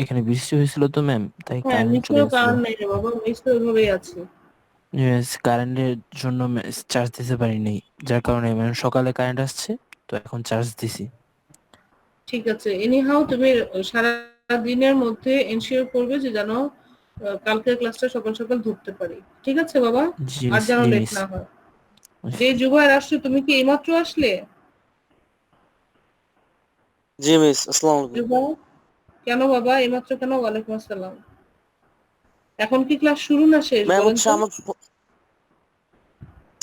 এখানে বৃষ্টি হয়েছিল তো ম্যাম, তাই হ্যাঁ, কারেন্ট চলে মিসেরও গেছিল। কারণ নেই রে বাবা, মিস তো ওইভাবেই আছে। কারেন্টের জন্য চার্জ দিতে পারিনি, যার কারণে মানে সকালে কারেন্ট আসছে তো এখন চার্জ দিছি। ঠিক আছে, এনিহাও তুমি সারা দিনের মধ্যে এনশিওর করবে যে যেন কালকের ক্লাসটা সকাল সকাল ধরতে পারি। ঠিক আছে বাবা? জি আর মিস, যেন জি লেট মিস। না হয়। যে জুবাইর আসছো, তুমি কি এইমাত্র আসলে? জি মিস, আসসালামু আলাইকুম। জুবাইর, কেন বাবা এইমাত্র কেন? ওয়ালাইকুম আসসালাম। এখন কি ক্লাস শুরু না শেষ ম্যাম বলেন হচ্ছে তো? আমার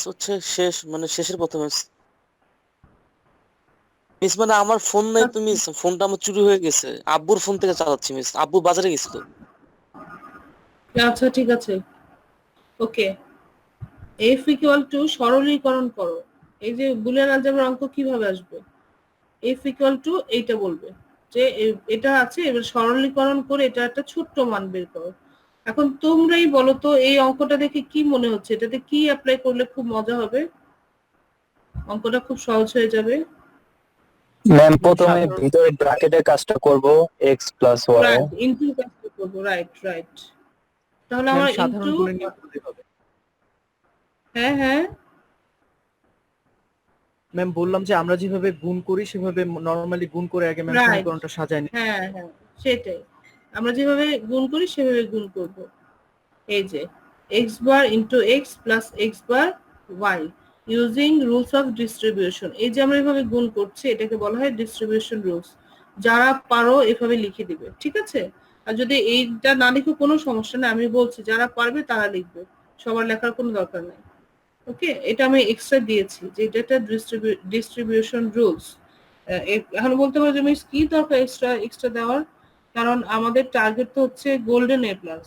হচ্ছে শেষ, মানে শেষের প্রথমে মিস, মানে আমার ফোন নাই তো মিস, ফোনটা আমার চুরি হয়ে গেছে, আব্বুর ফোন থেকে চালাচ্ছি মিস, আব্বু বাজারে গেছিল। আচ্ছা ঠিক আছে, ওকে। এফ ইকুয়াল টু সরলীকরণ করো। এই যে বুলিয়ান আলজেব্রার অঙ্ক কিভাবে আসবে? এফ ইকুয়াল টু এইটা বলবে যে এটা আছে, এবার সরলীকরণ করে এটা একটা ছোট্ট মান বের করো। এখন তোমরাই বলো তো এই অঙ্কটা দেখে কি মনে হচ্ছে, এটাতে কি অ্যাপ্লাই করলে খুব মজা হবে? অঙ্কটা খুব সহজ হয়ে যাবে। ম্যাম প্রথমে সাধারণ ভিতরে ব্র্যাকেটের কাজটা করব, X plus Y. Right, into কাজটা করবো। Right right. তাহলে ম্যাম আমার সাধারণ ইনটু, গুণের নিয়ম করলেই হবে। হ্যাঁ হ্যাঁ ম্যাম বললাম যে আমরা যেভাবে গুণ করি সেভাবে নরমালি গুণ করে আগে ম্যাম রাইট, সমীকরণটা সাজায় নিই। হ্যাঁ হ্যাঁ সেটাই। আমরা যেভাবে গুণ করি সেভাবে গুণ করব। এই যে x bar into X plus X bar Y using rules of distribution. এই যে আমরা এভাবে গুণ করছি এটাকে বলা হয় ডিস্ট্রিবিউশন রুলস। যারা পারো এভাবে লিখে দিবে, ঠিক আছে? আর যদি এইটা না লিখো কোনো সমস্যা নেই, আমি বলছি যারা পারবে তারা লিখবে, সবার লেখার কোনো দরকার নেই। ওকে, এটা আমি এক্সট্রা দিয়েছি যে এটা একটা ডিস্ট্রিবিউশন রুলস। এখন বলতে পারো যে মিস কি দরকার এক্সট্রা এক্সট্রা দেওয়ার? কারণ আমাদের টার্গেট তো হচ্ছে গোল্ডেন এ প্লাস।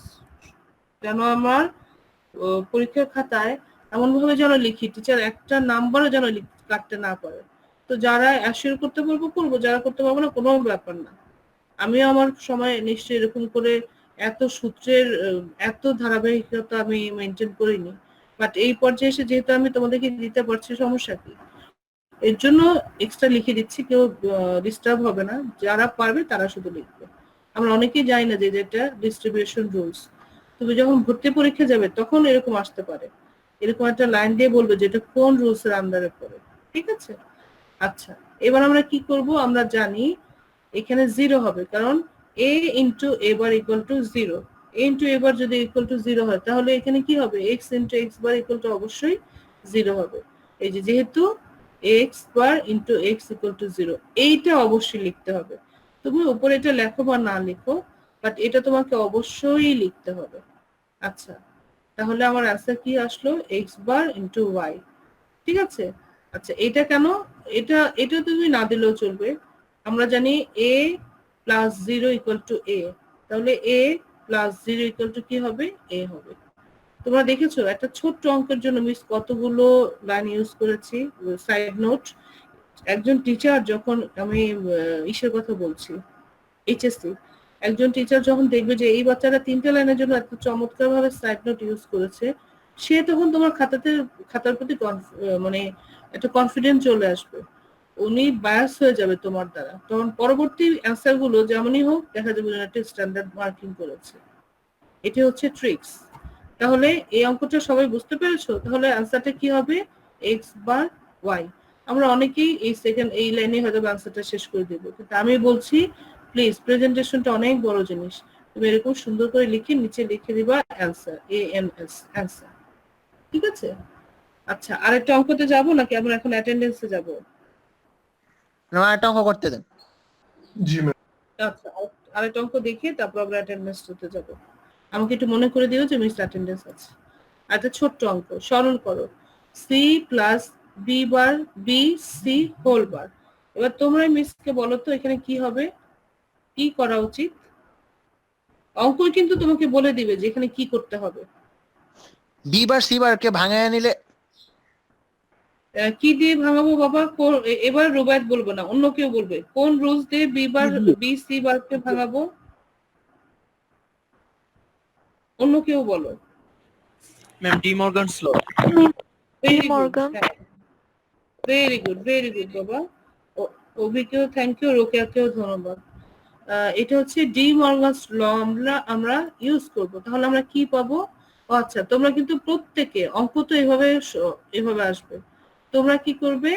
যেন আমার পরীক্ষার খাতায় এমন ভাবে যেন লিখি টিচার একটা নাম্বারও যেন কাটতে না পারে। তো যারা অ্যাসিওর করতে পারবো করবো, যারা করতে পারবো না কোনো ব্যাপার না। আমিও আমার সময় নিশ্চয়ই এরকম করে এত সূত্রের এত ধারাবাহিকতা আমি মেনটেন করিনি। বাট এই পর্যায়ে এসে যেহেতু আমি তোমাদেরকে দিতে পারছি, সমস্যা কি? এর জন্য এক্সট্রা লিখে দিচ্ছি, কেউ ডিস্টার্ব হবে না, যারা পারবে তারা শুধু লিখবে। আমরা অনেকেই জানি না যে এটা ডিস্ট্রিবিউশন রুলস। তুমি যখন ভর্তি পরীক্ষা যাবে তখন এরকম আসতে পারে, এরকম একটা লাইন দিয়ে বলবে যে এটা কোন রুলস এর আন্ডারে পড়ে। ঠিক আছে? আচ্ছা, এবার আমরা কি করব? আমরা জানি এখানে জিরো হবে, কারণ a into A bar equal to zero. a into A bar যদি ইকুয়াল টু জিরো হয় তাহলে এখানে কি হবে? x into x bar equal two অবশ্যই জিরো হবে। এই যে যেহেতু x bar into x equal to zero, এইটা অবশ্যই লিখতে হবে। তুমি উপরে এটা লেখো বা না লিখো, বাট এটা তোমাকে অবশ্যই লিখতে হবে। আচ্ছা, তাহলে আমার অ্যান্সার কি আসলো? X bar into Y. ঠিক আছে? আচ্ছা, এটা কেন? এটা এটা তুমি না দিলেও চলবে। আমরা জানি a plus zero equal to a, তাহলে a plus zero equal to কি হবে? a হবে। তোমরা দেখেছো একটা ছোট্ট অঙ্কের জন্য মিস কতগুলো লাইন ইউজ করেছি। সাইড নোট, একজন টিচার যখন, আমি ইসের কথা বলছি, এইচএসসি, একজন টিচার যখন দেখবে যে এই বাচ্চারা তিনটা লাইনের জন্য এত চমৎকার ভাবে সাইড নোট ইউজ করেছে, সে তখন তোমার খাতার প্রতি মানে একটা কনফিডেন্স চলে আসবে। উনি বায়াস হয়ে যাবে তোমার দ্বারা, তখন পরবর্তী অ্যান্সার গুলো যেমনই হোক দেখা যাবে যেন একটা স্ট্যান্ডার্ড মার্কিং করেছে। এটি হচ্ছে ট্রিক্স। তাহলে এই অঙ্কটা সবাই বুঝতে পেরেছো? তাহলে অ্যান্সারটা কি হবে? X bar Y. আমরা অনেকেই এই লাইনে হয়তো অ্যান্সারটা শেষ করে দেবো, কিন্তু আমি বলছি প্লিজ প্রেজেন্টেশনটা অনেক বড় জিনিস, তুমি এরকম সুন্দর করে লিখে নিচে লিখে দিবা অ্যান্সার, ANS অ্যান্সার। ঠিক আছে? আচ্ছা, আরেকটা অঙ্কতে যাবো নাকি আমরা এখন অ্যাটেন্ডেন্সে যাবো? আমার একটা অঙ্ক করতে দেন। আচ্ছা, আরেকটা অঙ্ক দেখে তারপর আমরা অ্যাটেন্ডেন্সে যাবো। আমাকে একটু মনে করে দিও যে মিস অ্যাটেন্ডেন্স আছে। একটা ছোট্ট অঙ্ক সরল করো, C plus B bar B C whole bar. এবার তোমরা মিসকে বলো তো এখানে কি হবে, কি করা উচিত? অঙ্ক কিন্তু তোমাকে বলে দিবে যে এখানে কি করতে হবে। বি বার সি বার কে ভাঙায় নিলে কি দিয়ে ভাঙাবো বাবা? এবার রুবায়েত বলবো না, অন্য কেউ বলবে। কোন রুলস দিয়ে বি সি বারকে ভাঙাবো? অন্য কেউ বলো। ম্যাম ডি মর্গানস ল। ভেরি গুড বাবা। অভিকেও থ্যাংক ইউ, রোকেয়াকেও ধন্যবাদ। এটা হচ্ছে ডি মর্গানস ল আমরা ইউজ করব। তাহলে আমরা কি পাবো? আচ্ছা, তোমরা কিন্তু প্রত্যেকে অঙ্ক তো এভাবে আসবে, তোমরা কি করবে?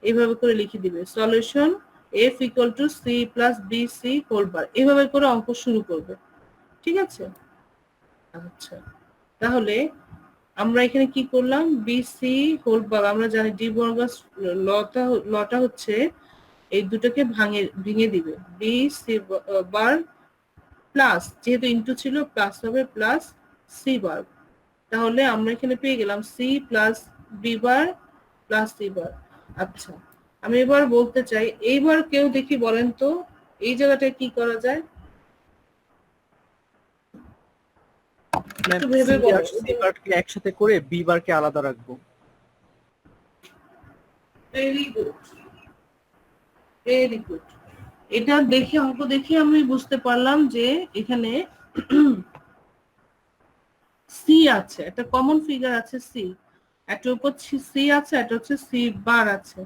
এভাবে করে লিখে দিবে solution f equal to C plus B C whole bar, এভাবে করে অঙ্ক শুরু করবে। ঠিক আছে? আচ্ছা, তাহলে আমরা এখানে কি করলাম? বিসি হোল বার, আমরা জানি ডি মর্গানস লটা হচ্ছে এই দুটোকে ভেঙে দিবে, বি সি বার প্লাস, যেহেতু ইনটু ছিল প্লাস হবে প্লাস সি বার। তাহলে আমরা এখানে পেয়ে গেলাম C plus B bar plus C bar. আচ্ছা, আমি এবার বলতে চাই, এইবার কেউ দেখি বলেন তো এই জায়গাটায় কি করা যায়? ম্যাম একটু ভেবে সি বলো। আর সি বারকে একসাথে করে বি বারকে আলাদা রাখবো। Very good, very good. এটা দেখে অঙ্ক দেখে আমি বুঝতে পারলাম যে এখানে সি আছে, একটা কমন ফিগার আছে সি, একটা উপর সি আছে, একটা হচ্ছে সি বার আছে।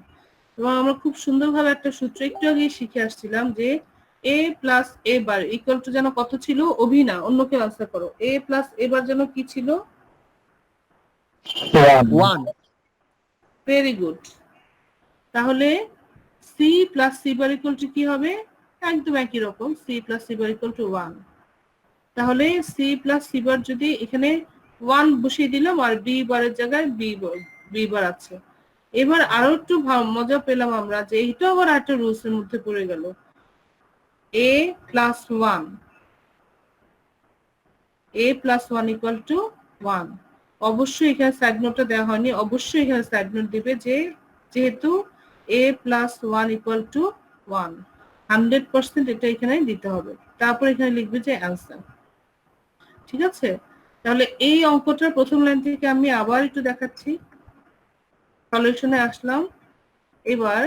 এবং আমরা খুব সুন্দরভাবে একটা সূত্র একটু আগে শিখে আসছিলাম যে A plus A bar equal to যেন কত ছিল? অভিনা, অন্য কেউ আনসার করো। এ প্লাস এ বার যেন কি ছিল? 1 ভেরি গুড। তাহলে C plus C bar equal to কি হবে? একদম একই রকম, C plus C bar equal to 1। তাহলে সি প্লাস সি বার যদি এখানে 1 বসিয়ে দিলাম আর বি বারের জায়গায় বি বার আছে। এবার আরো একটু মজা পেলাম আমরা যে এটা আবার একটা রুলস এর মধ্যে পড়ে গেল, A plus 1, A plus 1 equal to 1। অবশ্যই এখানে সাইড নোটটা দেওয়া হয়নি, অবশ্যই এখানে সাইড নোট দিবে যে যেহেতু এ প্লাস 1 ইকুয়াল টু 1, 100% এটা এখানে দিতে হবে। তারপর এখানে লিখবে যে অ্যান্সার। ঠিক আছে? তাহলে এই অঙ্কটার প্রথম লাইন থেকে আমি আবার একটু দেখাচ্ছি। সলিউশনে আসলাম, এবার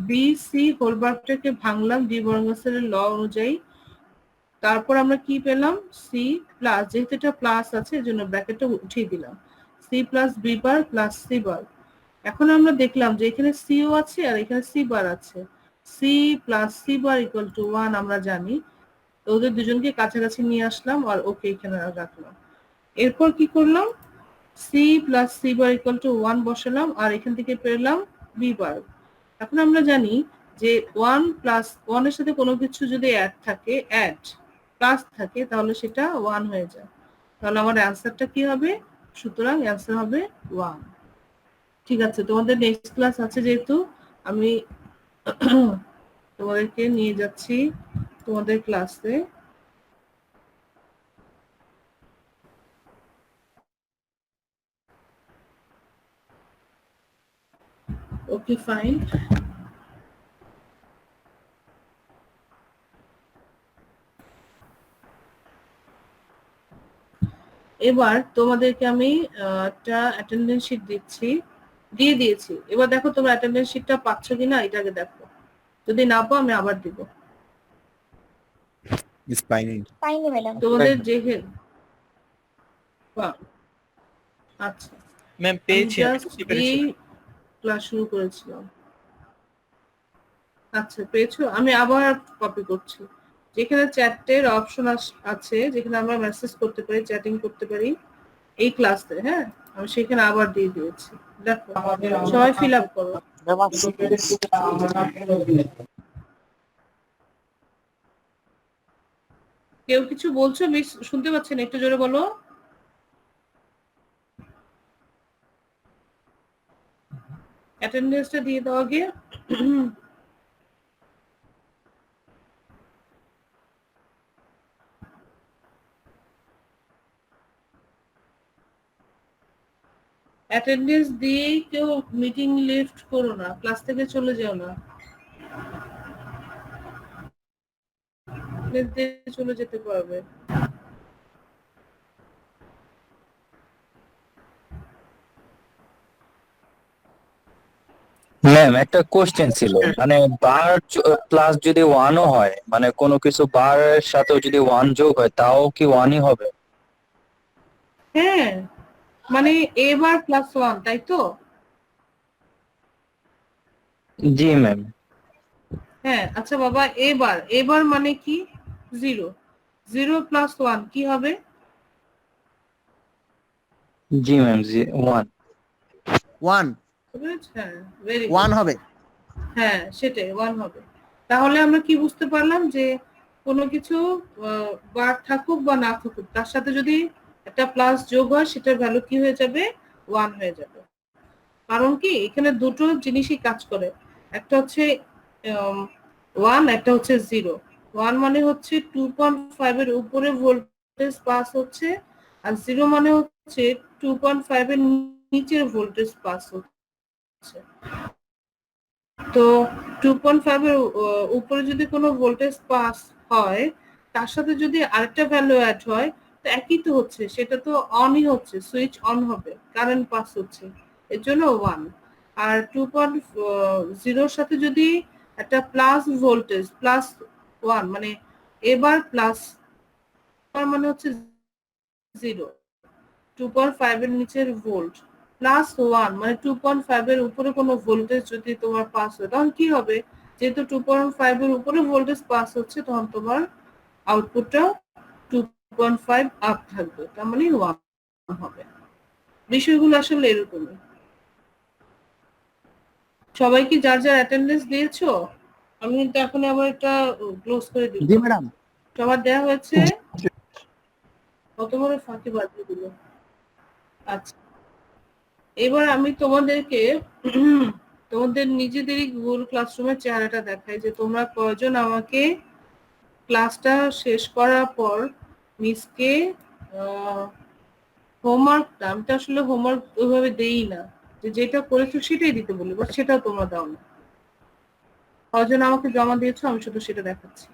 বি সি হোল বারটাকে ভাঙলাম ডি বর্গমূলের ল অনুযায়ী। তারপর আমরা কি পেলাম? সি প্লাস, যেহেতু এটা প্লাস আছে এজন্য ব্র্যাকেটটা উঠিয়ে দিলাম, C plus B bar plus C bar. এখন আমরা দেখলাম যে এখানে সিও আছে আর এখানে সি বার আছে, C plus C bar equal to 1 আমরা জানি। তো ওদের দুজনকে কাছাকাছি নিয়ে আসলাম আর ওকে এখানে রাখলাম। এরপর কি করলাম? C plus C bar equal to 1 বসালাম আর এখান থেকে পেলাম বি বার। এখন আমরা জানি যে 1 প্লাস 1 এর সাথে কোনো কিছু যদি অ্যাড থাকে, প্লাস থাকে, তাহলে সেটা 1 হয়ে যায়। তাহলে আমার অ্যান্সারটা কি হবে? সুতরাং অ্যান্সার হবে 1। ঠিক আছে, তোমাদের নেক্সট ক্লাস আছে যেহেতু আমি তোমাদেরকে নিয়ে যাচ্ছি তোমাদের ক্লাসে। Okay fine. এবার তোমাদেরকে আমি একটা অ্যাটেন্ডেন্স শিট দিয়ে দিয়েছি। এবার দেখো তোমরা অ্যাটেন্ডেন্স শিটটা পাচ্ছ কিনা এটাকে দেখো, যদি না পাও আমি আবার দিব। পাইনি ম্যাডাম। তোমাদের যে আচ্ছা, ম্যাম আমি পেয়েছি, আমি জাস্ট বুঝতে পেরেছি। এই ক্লাস শুরু করেছিলাম। আচ্ছা পেয়েছো, আমি আবার কপি করছি। যেখানে চ্যাটের অপশন আছে, যেখানে আমরা মেসেজ করতে পারি, চ্যাটিং করতে পারি এই ক্লাসে, হ্যাঁ আমি সেখানে আবার দিয়ে দিয়েছি। দেখো সবাই ফিল আপ করো। ম্যাম আসছে মিস। কেউ কিছু বলছো মিস? শুনতে পাচ্ছেন? একটু জোরে বলো। অ্যাটেন্ডেন্সটা দিয়ে দাও আগে। অ্যাটেন্ডেন্স দিয়ে কেউ মিটিং লিফট করো না, ক্লাস থেকে চলে যাও না, চলে যেতে পারবে। ম্যাম একটা কোশ্চেন ছিল, মানে বার প্লাস যদি ওয়ানও হয়, মানে কোনো কিছু বারের সাথেও যদি ওয়ান যোগ হয় তাও কি ওয়ানই হবে? হ্যাঁ মানে এ বার প্লাস ওয়ান, তাই তো? জি ম্যাম। হ্যাঁ আচ্ছা বাবা, এবার মানে কি? জিরো। জিরো প্লাস ওয়ান কি হবে? জি ম্যাম, জি ওয়ান। 1 হ্যাঁ ভেরি গুড। 1 হবে। হ্যাঁ সেটাই, ওয়ান হবে। তাহলে আমরা কি বুঝতে পারলাম যে কোনো কিছু বার থাকুক বা না থাকুক, তার সাথে যদি একটা প্লাস যোগ হয় সেটার ভ্যালু কি হয়ে যাবে? ওয়ান হয়ে যাবে। কারণ কি এখানে দুটো জিনিসই কাজ করে, একটা হচ্ছে ওয়ান, একটা হচ্ছে জিরো। ওয়ান মানে হচ্ছে 2.5 এর উপরে ভোল্টেজ পাস হচ্ছে, আর জিরো মানে হচ্ছে 2.5 এর নিচের ভোল্টেজ পাস হচ্ছে। তো 2.5 এর উপরে যদি কোনো ভোল্টেজ পাস হয়, তার সাথে যদি আরেকটা ভ্যালু অ্যাড হয়, তো একই তো হচ্ছে, সেটা তো অনই হচ্ছে, সুইচ অন হবে, কারেন্ট পাস হচ্ছে, এর জন্য ওয়ান। আর 2.0 সাথে যদি একটা প্লাস ভোল্টেজ প্লাস ওয়ান, মানে এবার প্লাস মানে হচ্ছে জিরো, 2.5 এর নিচের ভোল্ট প্লাস ওয়ান মানে 2.5 এর উপরে কোনো ভোল্টেজ যদি তোমার পাস হয়, তখন কি হবে? যেহেতু 2.5 এর উপরে ভোল্টেজ পাস হচ্ছে, তখন তোমার আউটপুটটা 2.5 আপ থাকবে, তার মানে ওয়ান হবে। বিষয়গুলো আসলে এরকমই। সবাই কি যার যার অ্যাটেন্ডেন্স দিয়েছো? আমি কিন্তু এখন আবার এটা ক্লোজ করে দিব। জি ম্যাডাম। সবার দেয়া হয়েছে? কত বড় ফাঁকি বাজিয়ে দিল। আচ্ছা এবার আমি তোমাদেরকে তোমাদের নিজেদেরই গুগল ক্লাসরুমের চেহারাটা দেখাই, যে তোমরা কয়জন আমাকে ক্লাসটা শেষ করার পর মিসকে হোমওয়ার্কটা, আমি তো আসলে হোমওয়ার্ক ওইভাবে দেই না, যে যেটা করেছো সেটাই দিতে বলি, বাট সেটাও তোমরা দাও না। কয়জন আমাকে জমা দিয়েছো আমি শুধু সেটা দেখাচ্ছি।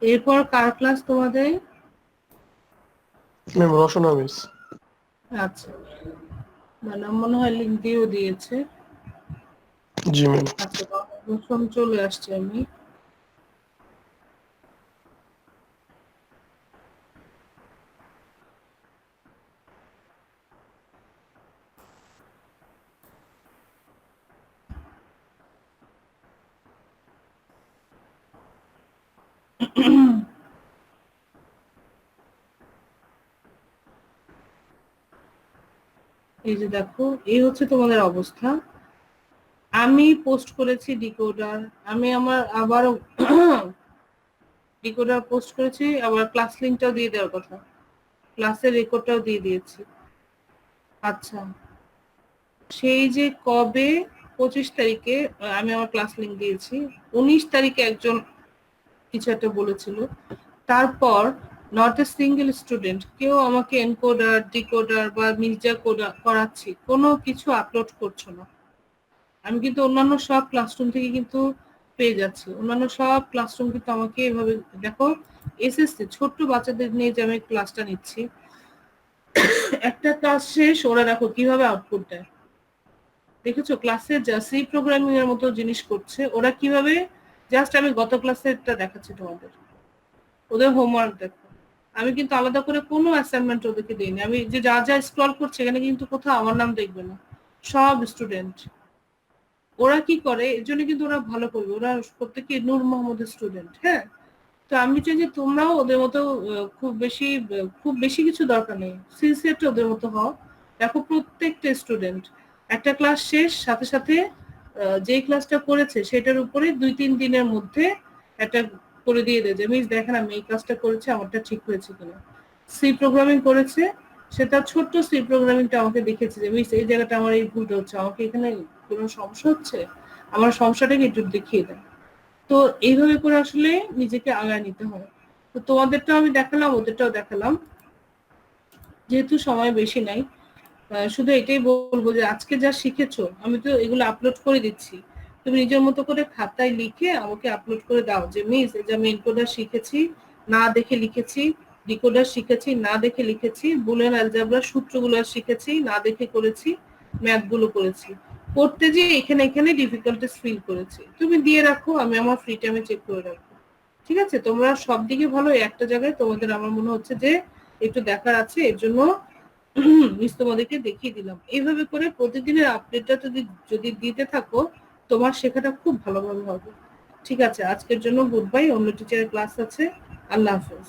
এরপর কার ক্লাস তোমাদের? ম্যাম রসনা মিস। আচ্ছা ম্যাডাম মনে হয় লিঙ্ক দিয়েও দিয়েছে। জি ম্যাম। আচ্ছা প্রথম চলে আসছে আমি। এই যে দেখো, এই হচ্ছে তোমাদের অবস্থা। আমি পোস্ট করেছি ডিকোডার, আমি আমার আবারও ডিকোডার পোস্ট করেছি, আবার ক্লাস লিংকটাও দিয়ে দেওয়ার কথা, ক্লাসের রেকর্ডটাও দিয়ে দিয়েছি। আচ্ছা সেই যে কবে 25 তারিখে আমি আমার ক্লাস লিংক দিয়েছি। 19 তারিখে একজন কিছু একটা বলেছিল। তারপর নট এ সিঙ্গেল স্টুডেন্ট কেউ আমাকে এনকোডার ডিকোডার বা মির্জা করাচ্ছি কোনো কিছু আপলোড করছো না। আমি কিন্তু অন্যান্য সব ক্লাসরুম থেকে কিন্তু পেয়ে যাচ্ছি, অন্যান্য সব ক্লাসরুম কিন্তু আমাকে এভাবে দেখো এসএসসি ছোট্ট বাচ্চাদের নিয়ে যে আমি ক্লাসটা নিচ্ছি, একটা ক্লাস শেষ ওরা দেখো কিভাবে আউটপুট দেয়। দেখেছো ক্লাসে যা সি প্রোগ্রামিং এর মতো জিনিস করছে ওরা কিভাবে, জাস্ট আমি গত ক্লাসেরটা দেখাচ্ছি তোমাদের, ওদের হোমওয়ার্ক দেখো। আমি কিন্তু আলাদা করে কোনো অ্যাসাইনমেন্ট ওদেরকে দিইনি। আমি যে যা যা স্ক্রল করছে এখানে কিন্তু কোথাও আমার নাম দেখবে না, সব স্টুডেন্ট। ওরা কি করে এর জন্য কিন্তু ওরা ভালো করবে, ওরা প্রত্যেকে নূর মোহাম্মদের স্টুডেন্ট। হ্যাঁ, তো আমি চাই যে তোমরাও ওদের মতো খুব বেশি কিছু দরকার নেই, সিনসিয়ারটা ওদের মতো হও। দেখো প্রত্যেকটা স্টুডেন্ট একটা ক্লাস শেষ সাথে সাথে যে ক্লাসটা করেছে সেটার উপরে 2-3 দিনের মধ্যে একটা করে দিয়ে দেয় যে মিস দেখেন আমি এই কাজটা করেছি, আমারটা ঠিক হয়েছে কিনা। সি প্রোগ্রামিং করেছে, সেটা ছোট্ট সি প্রোগ্রামিংটা আমাকে দেখেছে যে মিস এই জায়গাটা আমার এই ভুলটা হচ্ছে, আমাকে এখানে কোনো সমস্যা হচ্ছে, আমার সমস্যাটাকে একটু দেখিয়ে দেয়। তো এইভাবে করে আসলে নিজেকে আগায় নিতে হয়। তো তোমাদেরটাও আমি দেখালাম, ওদেরটাও দেখালাম, যেহেতু সময় বেশি নাই। শুধু এটাই বলবো যে আজকে যা শিখেছো আমি তো এগুলো আপলোড করে দিচ্ছি, তুমি নিজের মতো করে খাতায় লিখে আমাকে আপলোড করে দাও যে মিস এই যে আমি এনকোডার শিখেছি না দেখে লিখেছি, ডিকোডার শিখেছি না দেখে লিখেছি, বুলিয়ান অ্যালজেব্রা সূত্রগুলো শিখেছি না দেখে করেছি, ম্যাথগুলো করেছি, করতে যে এখানে এখানে ডিফিকাল্টিস ফিল করেছি। তুমি দিয়ে রাখো, আমি আমার ফ্রি টাইমে চেক করে রাখবো। ঠিক আছে, তোমরা সব দিকে ভালো, একটা জায়গায় তোমাদের আমার মনে হচ্ছে যে একটু দেখার আছে, এর জন্য মিস তোমাদেরকে দেখিয়ে দিলাম। এইভাবে করে প্রতিদিনের আপডেটটা যদি দিতে থাকো তোমার শেখাটা খুব ভালোভাবে হবে। ঠিক আছে, আজকের জন্য গুড বাই, অন্য টিচারের ক্লাস আছে। আল্লাহ হাফেজ।